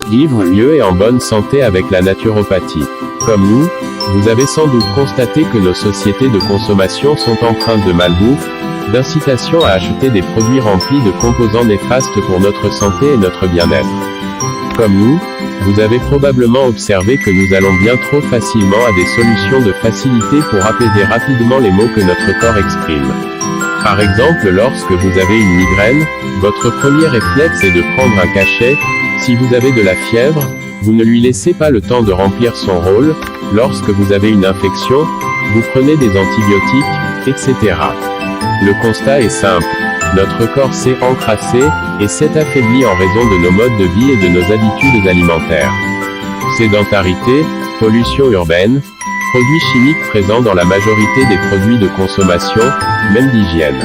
Vivre mieux et en bonne santé avec la naturopathie. Comme nous, vous avez sans doute constaté que nos sociétés de consommation sont empreintes de malbouffe, d'incitation à acheter des produits remplis de composants néfastes pour notre santé et notre bien-être. Comme nous, vous avez probablement observé que nous allons bien trop facilement à des solutions de facilité pour apaiser rapidement les maux que notre corps exprime. Par exemple, lorsque vous avez une migraine, votre premier réflexe est de prendre un cachet. Si vous avez de la fièvre, vous ne lui laissez pas le temps de remplir son rôle. Lorsque vous avez une infection, vous prenez des antibiotiques, etc. Le constat est simple. Notre corps s'est encrassé, et s'est affaibli en raison de nos modes de vie et de nos habitudes alimentaires. Sédentarité, pollution urbaine, produits chimiques présents dans la majorité des produits de consommation, même d'hygiène.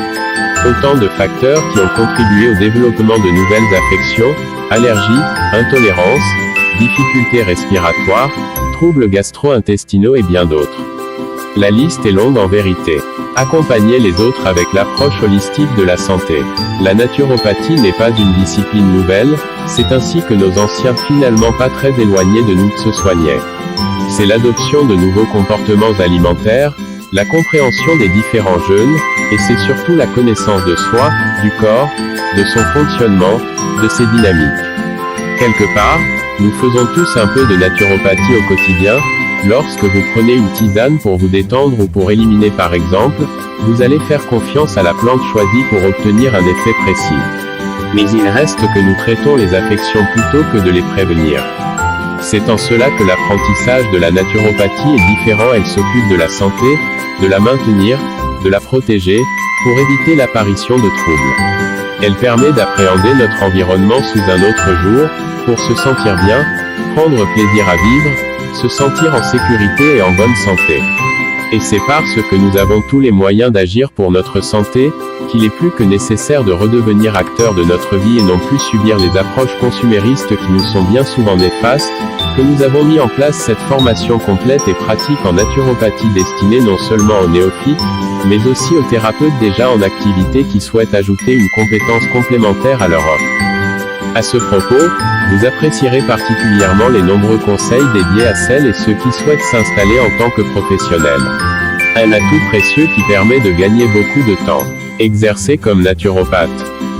Autant de facteurs qui ont contribué au développement de nouvelles affections, allergies, intolérances, difficultés respiratoires, troubles gastro-intestinaux et bien d'autres. La liste est longue en vérité. Accompagnez les autres avec l'approche holistique de la santé. La naturopathie n'est pas une discipline nouvelle, c'est ainsi que nos anciens finalement pas très éloignés de nous se soignaient. C'est l'adoption de nouveaux comportements alimentaires, la compréhension des différents jeûnes, et c'est surtout la connaissance de soi, du corps, de son fonctionnement, de ses dynamiques. Quelque part, nous faisons tous un peu de naturopathie au quotidien. Lorsque vous prenez une tisane pour vous détendre ou pour éliminer par exemple, vous allez faire confiance à la plante choisie pour obtenir un effet précis. Mais il reste que nous traitons les affections plutôt que de les prévenir. C'est en cela que l'apprentissage de la naturopathie est différent. Elle s'occupe de la santé, de la maintenir, de la protéger, pour éviter l'apparition de troubles. Elle permet d'appréhender notre environnement sous un autre jour, pour se sentir bien, prendre plaisir à vivre, se sentir en sécurité et en bonne santé. Et c'est parce que nous avons tous les moyens d'agir pour notre santé, qu'il est plus que nécessaire de redevenir acteurs de notre vie et non plus subir les approches consuméristes qui nous sont bien souvent néfastes, que nous avons mis en place cette formation complète et pratique en naturopathie destinée non seulement aux néophytes, mais aussi aux thérapeutes déjà en activité qui souhaitent ajouter une compétence complémentaire à leur offre. À ce propos, vous apprécierez particulièrement les nombreux conseils dédiés à celles et ceux qui souhaitent s'installer en tant que professionnels. Un atout précieux qui permet de gagner beaucoup de temps. Exercer comme naturopathe.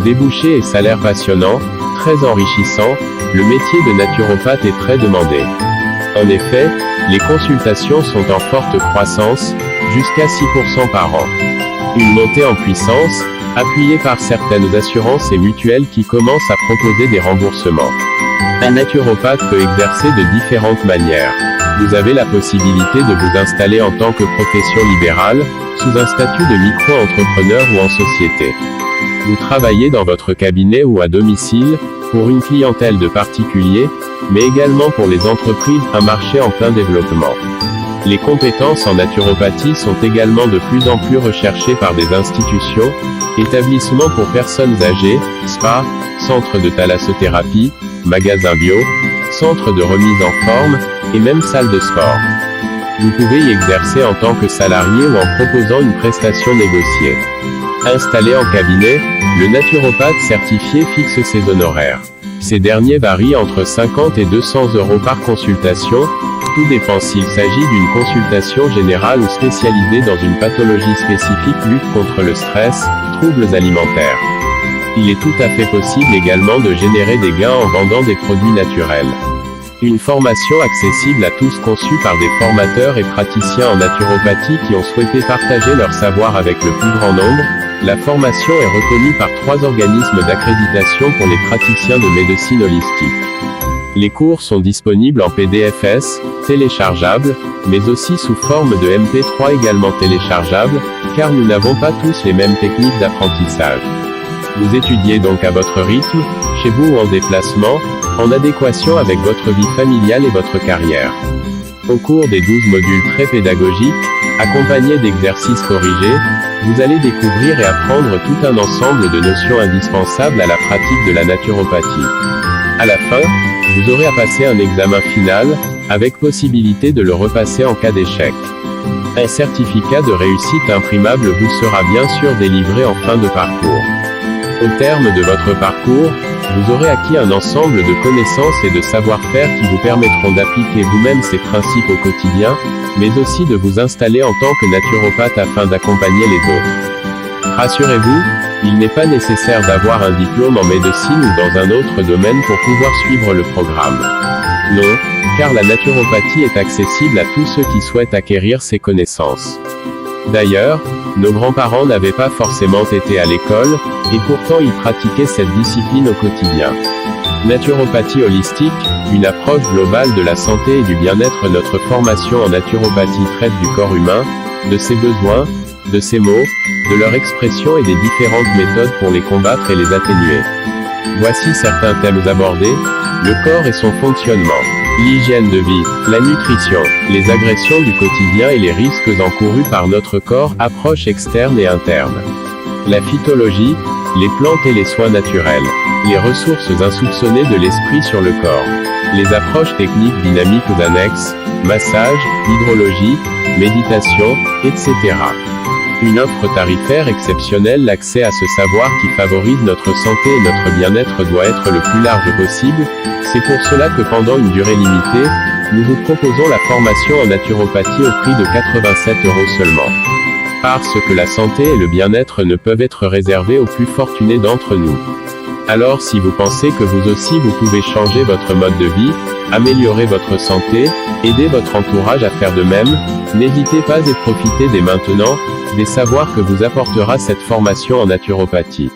Débouchés et salaire passionnant, très enrichissant, le métier de naturopathe est très demandé. En effet, les consultations sont en forte croissance, jusqu'à 6% par an. Une montée en puissance, appuyée par certaines assurances et mutuelles qui commencent à proposer des remboursements. Un naturopathe peut exercer de différentes manières. Vous avez la possibilité de vous installer en tant que profession libérale, sous un statut de micro-entrepreneur ou en société. Vous travaillez dans votre cabinet ou à domicile, pour une clientèle de particuliers, mais également pour les entreprises, un marché en plein développement. Les compétences en naturopathie sont également de plus en plus recherchées par des institutions, établissements pour personnes âgées, spa, centres de thalassothérapie, magasins bio, centres de remise en forme, et même salles de sport. Vous pouvez y exercer en tant que salarié ou en proposant une prestation négociée. Installé en cabinet, le naturopathe certifié fixe ses honoraires. Ces derniers varient entre 50 et 200 € par consultation, tout dépend s'il s'agit d'une consultation générale ou spécialisée dans une pathologie spécifique, lutte contre le stress, troubles alimentaires. Il est tout à fait possible également de générer des gains en vendant des produits naturels. Une formation accessible à tous conçue par des formateurs et praticiens en naturopathie qui ont souhaité partager leur savoir avec le plus grand nombre. La formation est reconnue par 3 organismes d'accréditation pour les praticiens de médecine holistique. Les cours sont disponibles en PDFs, téléchargeables, mais aussi sous forme de MP3 également téléchargeables, car nous n'avons pas tous les mêmes techniques d'apprentissage. Vous étudiez donc à votre rythme, chez vous ou en déplacement, en adéquation avec votre vie familiale et votre carrière. Au cours des 12 modules très pédagogiques, accompagnés d'exercices corrigés, vous allez découvrir et apprendre tout un ensemble de notions indispensables à la pratique de la naturopathie. À la fin, vous aurez à passer un examen final, avec possibilité de le repasser en cas d'échec. Un certificat de réussite imprimable vous sera bien sûr délivré en fin de parcours. Au terme de votre parcours, Vous aurez acquis un ensemble de connaissances et de savoir-faire qui vous permettront d'appliquer vous-même ces principes au quotidien, mais aussi de vous installer en tant que naturopathe afin d'accompagner les autres. Rassurez-vous, il n'est pas nécessaire d'avoir un diplôme en médecine ou dans un autre domaine pour pouvoir suivre le programme. Non, car la naturopathie est accessible à tous ceux qui souhaitent acquérir ces connaissances. D'ailleurs, nos grands-parents n'avaient pas forcément été à l'école, et pourtant ils pratiquaient cette discipline au quotidien. Naturopathie holistique, une approche globale de la santé et du bien-être. Notre formation en naturopathie traite du corps humain, de ses besoins, de ses maux, de leur expression et des différentes méthodes pour les combattre et les atténuer. Voici certains thèmes abordés: le corps et son fonctionnement, l'hygiène de vie, la nutrition, les agressions du quotidien et les risques encourus par notre corps, approche externe et interne, la phytologie, les plantes et les soins naturels, les ressources insoupçonnées de l'esprit sur le corps, les approches techniques dynamiques annexes, massage, hydrologie, méditation, etc. Une offre tarifaire exceptionnelle. L'accès à ce savoir qui favorise notre santé et notre bien-être doit être le plus large possible. C'est pour cela que pendant une durée limitée, nous vous proposons la formation en naturopathie au prix de 87 € seulement. Parce que la santé et le bien-être ne peuvent être réservés aux plus fortunés d'entre nous. Alors si vous pensez que vous aussi vous pouvez changer votre mode de vie, améliorer votre santé, aider votre entourage à faire de même, n'hésitez pas et profitez dès maintenant des savoirs que vous apportera cette formation en naturopathie.